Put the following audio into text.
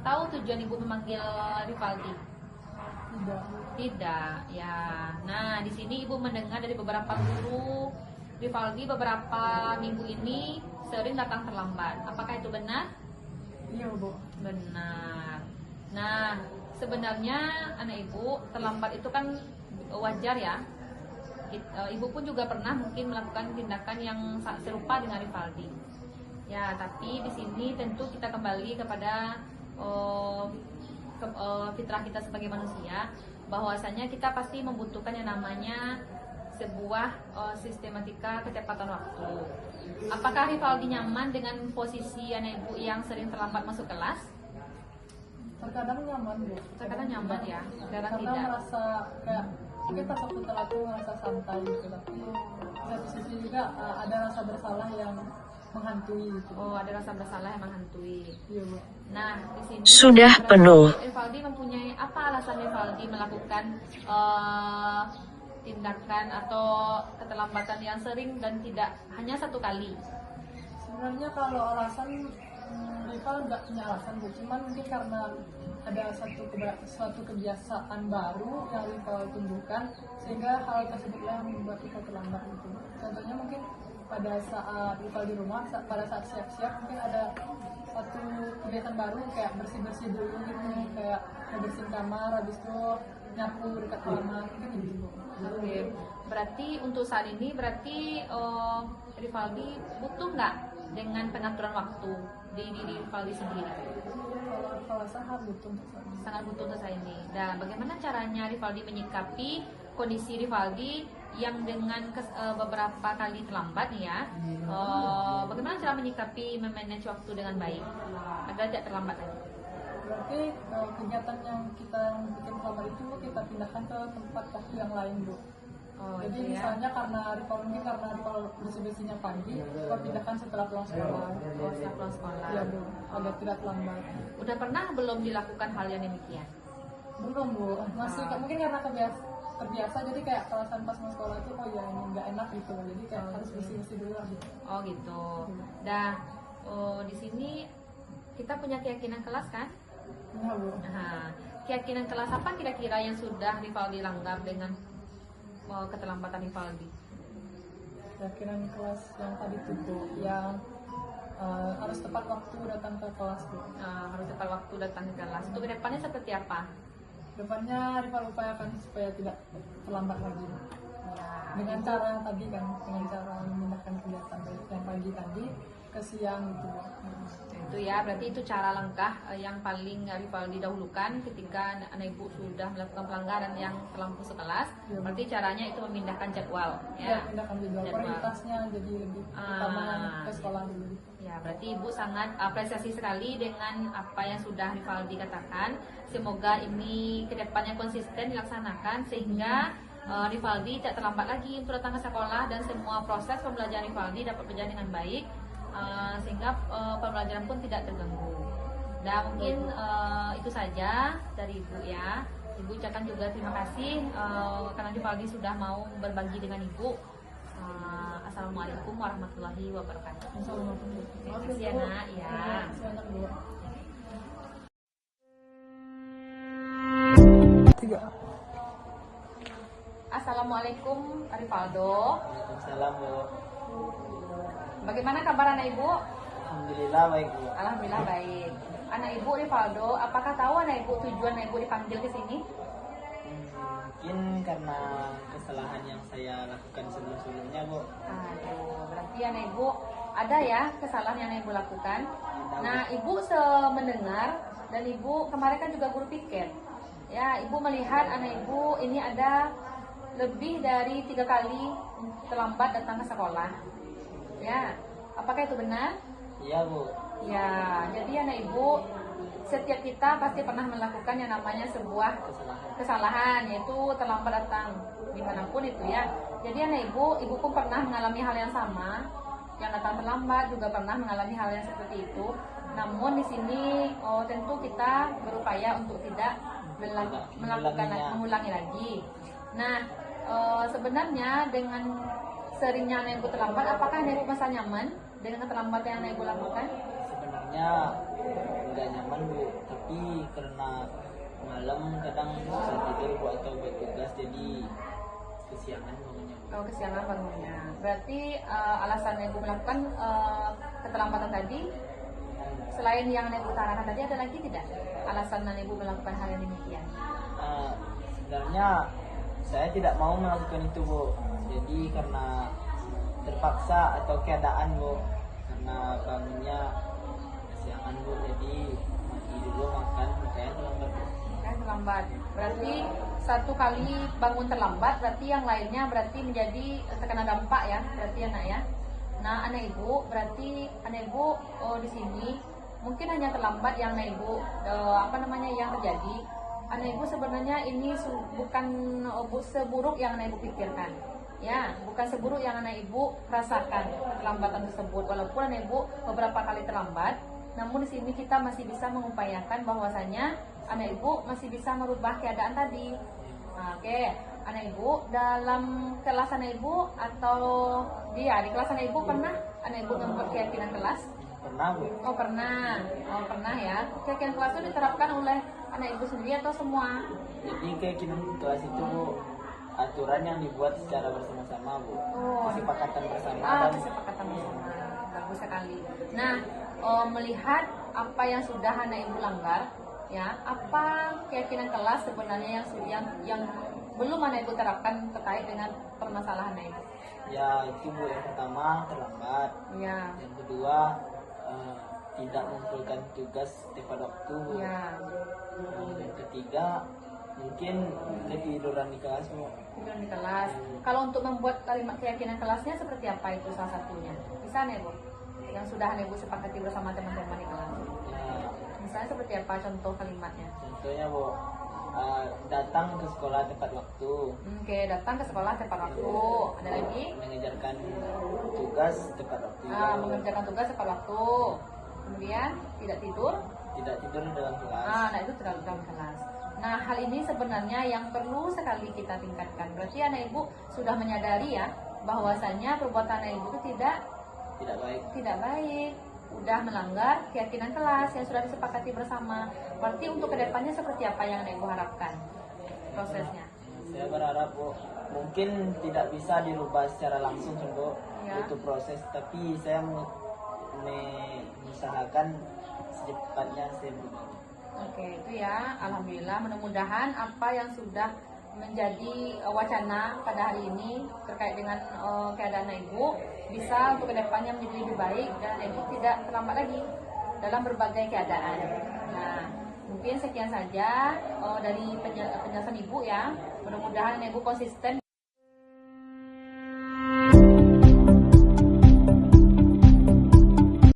tahu tujuan ibu memanggil Rivaldi? Tidak. Tidak, ya. Nah, di sini ibu mendengar dari beberapa guru Rivaldi beberapa minggu ini sering datang terlambat. Apakah itu benar? Iya, Bu. Benar. Nah, sebenarnya anak ibu terlambat itu kan wajar ya. Ibu pun juga pernah mungkin melakukan tindakan yang serupa dengan Rivaldi. Ya, tapi di sini tentu kita kembali kepada fitrah kita sebagai manusia, bahwasanya kita pasti membutuhkan yang namanya sebuah sistematika kecepatan waktu. Apakah Rivaldi nyaman dengan posisi anak ibu yang sering terlambat masuk kelas? Terkadang nyaman, Bu. Terkadang nyaman ya, kadang Karena tidak. merasa kayak mungkin pas aku telat tuh merasa santai gitu, tapi di satu sisi juga ada rasa bersalah yang menghantui gitu. Oh, ada rasa bersalah yang menghantui. Iya, Bu. Nah, di sini Sudah berarti penuh. Rivaldi mempunyai apa alasan Rivaldi melakukan tindakan atau keterlambatan yang sering dan tidak hanya satu kali? Sebenarnya kalau alasan Rival nggak punya alasan, Bu. Cuman mungkin karena ada suatu kebiasaan baru yang Rival tunjukkan, sehingga hal tersebutlah yang membuat Rival terlambat gitu. Contohnya mungkin pada saat Rival di rumah, pada saat siap-siap mungkin ada satu kegiatan baru kayak bersih-bersih dulu gitu, kayak ngebersihin kamar, habis itu nyapu dekat kamar, mungkin gitu, Bu. Oke, berarti untuk saat ini berarti Rivaldi butuh nggak dengan pengaturan waktu di Rivaldi sendiri? Kalau sangat butuh untuk saat ini. Sangat butuh untuk saat ini. Dan bagaimana caranya Rivaldi menyikapi kondisi Rivaldi yang dengan beberapa kali terlambat nih ya? Bagaimana cara menyikapi memanage waktu dengan baik agar tidak terlambat lagi? Berarti kegiatan yang kita bikin selama itu kita pindahkan ke tempat waktu yang lain, Bu. Oh, Jadi itu ya. misalnya karena Rival bersih-bersihnya pagi, kita pindahkan setelah pulang sekolah. Oh, setelah pulang sekolah. Iya, Bu, agar tidak terlambat. Udah pernah belum dilakukan hal yang demikian? Belum, Bu. Masih mungkin karena terbiasa, jadi kayak perasaan pas mau sekolah itu, oh ya ini nggak enak gitu. Jadi kayak harus bersih-bersih dulu lah gitu. Oh gitu. Dah, di sini kita punya keyakinan kelas kan? Iya, Bu. Nah, keyakinan kelas apa kira-kira yang sudah Rivaldi langgar dengan keterlambatan Rivaldi? Keyakinan kelas yang tadi itu, Bu, yang harus tepat waktu datang ke kelas, Bu. Harus tepat waktu datang ke kelas. Untuk kedepannya seperti apa? Depannya Rival upayakan supaya tidak terlambat lagi. Ya, Dengan cara yang tadi kan, dengan cara memindahkan kegiatan dari yang pagi tadi ke siang gitu. itu ya, berarti itu cara langkah yang paling Rivaldi dahulukan ketika anak ibu sudah melakukan pelanggaran yang terlampau sekelas. Ya. Berarti caranya itu memindahkan jadwal, Ya, ya. pindahkan jadwal. Jadwal. Prioritasnya jadi lebih utama ke sekolah dulu. Ya, berarti ibu sangat apresiasi sekali dengan apa yang sudah Rivaldi katakan. Semoga ini kedepannya konsisten dilaksanakan sehingga Rivaldi tidak terlambat lagi untuk datang ke sekolah dan semua proses pembelajaran Rivaldi dapat berjalan dengan baik. Sehingga pembelajaran pun tidak terganggu. Dan mungkin itu saja dari ibu ya. Ibu ucapkan juga terima kasih karena Rivaldi sudah mau berbagi dengan ibu. Assalamualaikum warahmatullahi wabarakatuh. Terima kasih ya nak ya. Banyak, Bu. Assalamualaikum Rivaldo. Salam, Bu. Bagaimana kabar anak ibu? Alhamdulillah baik, Bu. Alhamdulillah baik. Anak ibu Rivaldo, apakah tahu anak ibu tujuan anak ibu dipanggil ke sini? Mungkin karena kesalahan yang saya lakukan sebelum-sebelumnya, Bu. Aduh, berarti anak ibu ada ya kesalahan yang anak ibu lakukan. Ada, Bu. Nah, ibu mendengar dan ibu kemarin kan juga guru piket. Ya, ibu melihat anak ibu ini ada lebih dari 3 kali terlambat datang ke sekolah. Ya, apakah itu benar? Iya, Bu. Ya, jadi anak ibu, setiap kita pasti pernah melakukan yang namanya sebuah kesalahan, yaitu terlambat datang dimanapun itu ya. Jadi anak ibu pun pernah mengalami hal yang sama, yang datang terlambat juga pernah mengalami hal yang seperti itu. Namun di sini tentu kita berupaya untuk tidak mengulangi lagi. Nah, sebenarnya dengan seringnya anak ibu terlambat, apakah anak ibu merasa nyaman dengan keterlambatan yang anak ibu lakukan? Sebenarnya agak nyaman Bu, tapi karena malam kadang susah tidur Bu atau buat tugas jadi kesiangan bangunnya Bu. Oh, kesiangan bangunnya. Berarti alasan Ibu melakukan keterlambatan tadi, selain yang Ibu utarakan tadi, ada lagi tidak alasan Ibu melakukan hal yang demikian? Sebenarnya saya tidak mau melakukan itu Bu, jadi karena terpaksa atau keadaan Bu, karena bangunnya kesiangan Bu, jadi mandi dulu makan makanya terlambat Bu. Kan terlambat. Berarti satu kali bangun terlambat, berarti yang lainnya berarti menjadi terkena dampak ya, berarti anak ya. Nah, anak Ibu berarti anak Ibu di sini mungkin hanya terlambat yang anak Ibu yang terjadi. Anak Ibu sebenarnya ini bukan seburuk yang anak Ibu pikirkan. Ya, bukan seburuk yang anak Ibu rasakan keterlambatan tersebut. Walaupun anak Ibu beberapa kali terlambat, namun di sini kita masih bisa mengupayakan bahwasanya anak Ibu masih bisa merubah keadaan tadi. Nah, oke, anak Ibu dalam kelas anak Ibu atau di kelas anak Ibu pernah anak Ibu membuat keyakinan kelas? Pernah Bu? Oh pernah ya. Keyakinan kelas itu diterapkan oleh anak Ibu sendiri atau semua? Jadi keyakinan kelas itu Bu, aturan yang dibuat secara bersama-sama Bu, kesepakatan bersama dan Kesepakatan bersama. Bagus sekali. Nah, melihat apa yang sudah anak Ibu langgar, ya, apa keyakinan kelas sebenarnya yang belum anak Ibu terapkan terkait dengan permasalahan anak Ibu? ya itu Bu, yang pertama terlambat, Ya, yang kedua tidak mengumpulkan tugas tepat waktu Bu. ya. Yang ketiga mungkin ketiduran di kelas Bu. Tidur di kelas. Kalau untuk membuat kalimat keyakinan kelasnya seperti apa itu salah satunya? Bisa nih Bu, yang sudah Ibu sepakati bersama teman-teman di kelas. Ya, Misalnya seperti apa contoh kalimatnya? contohnya Bu, datang ke sekolah tepat waktu, Oke, datang ke sekolah tepat waktu. Ada lagi? mengejarkan tugas tepat waktu, Mengerjakan tugas tepat waktu. Kemudian tidak tidur. tidak tidur dalam kelas. Nah itu terlalu dalam kelas. Nah, hal ini sebenarnya yang perlu sekali kita tingkatkan. Berarti anak Ibu sudah menyadari ya bahwasanya perbuatan anak Ibu itu Tidak baik. tidak baik, udah melanggar keyakinan kelas yang sudah disepakati bersama. Berarti untuk kedepannya seperti apa yang anak Ibu harapkan prosesnya? Saya berharap Bu, mungkin tidak bisa dirubah secara langsung Bu, Ya. butuh proses, tapi saya mengusahakan secepatnya saya berubah. Oke, itu ya. Alhamdulillah, mudah-mudahan apa yang sudah menjadi wacana pada hari ini terkait dengan keadaan Ibu bisa untuk kedepannya menjadi lebih baik dan Ibu tidak terlambat lagi dalam berbagai keadaan. Nah, mungkin sekian saja dari penjelasan Ibu ya. Mudah-mudahan Ibu konsisten